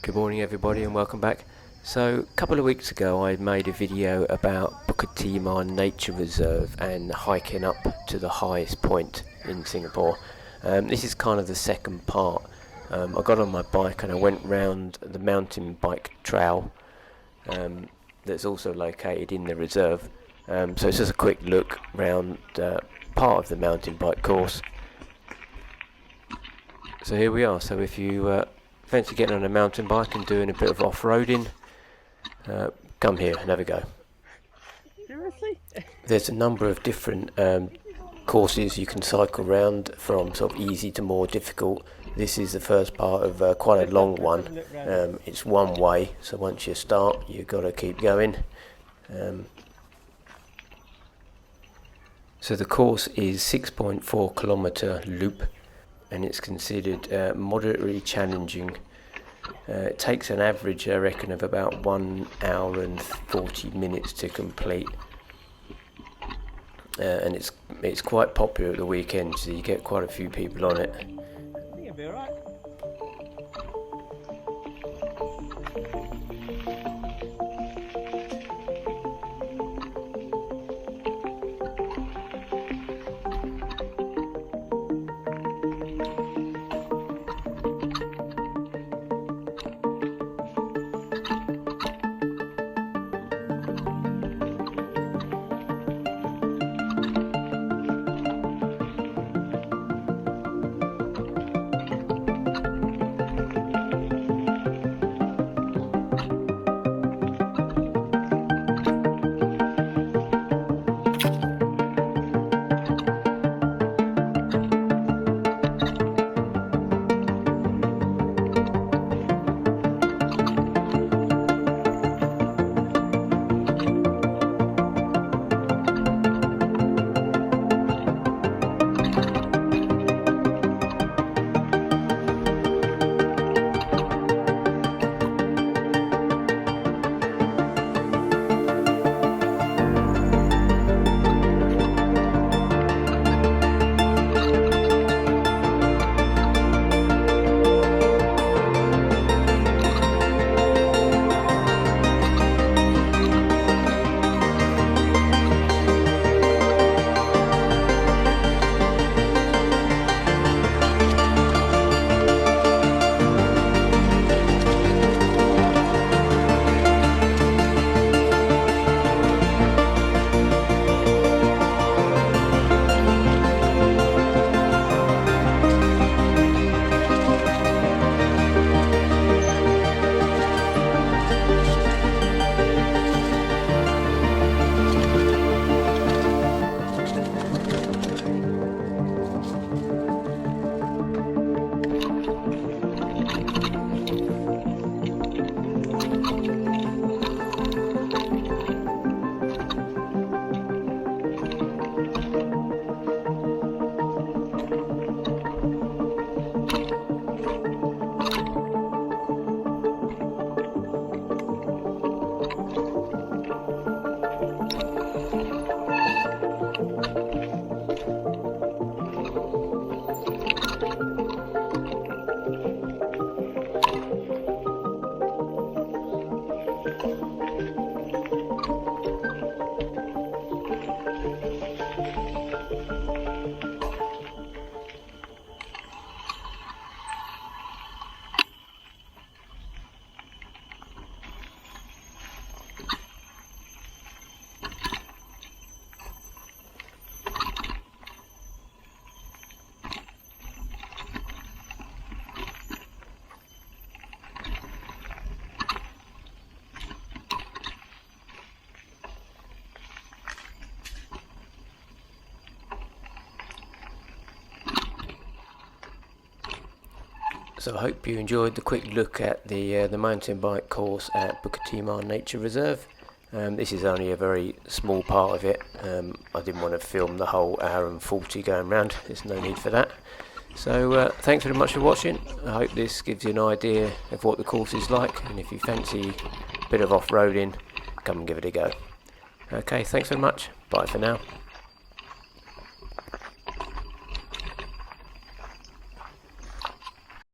Good morning everybody and welcome back. So a couple of weeks ago I made a video about Bukit Timah Nature Reserve and hiking up to the highest point in Singapore. This is kind of the second part. I got on my bike and I went round the mountain bike trail that's also located in the reserve. So it's just a quick look round part of the mountain bike course. So here we are. So if you fancy getting on a mountain bike and doing a bit of off-roading, come here and have a go. Seriously? There's a number of different courses you can cycle around, from sort of easy to more difficult. This is the first part of quite a long one. It's one way, so once you start you've got to keep going. So the course is 6.4 kilometre loop, and it's considered moderately challenging. It takes an average, I reckon, of about 1 hour and 40 minutes to complete, and it's quite popular at the weekend, so you get quite a few people on it. I think it'll be alright. So I hope you enjoyed the quick look at the mountain bike course at Bukit Timah Nature Reserve. This is only a very small part of it. I didn't want to film the whole hour and 40 going round. There's no need for that. So thanks very much for watching. I hope this gives you an idea of what the course is like, and if you fancy a bit of off-roading, come and give it a go. Okay, thanks very much. Bye for now.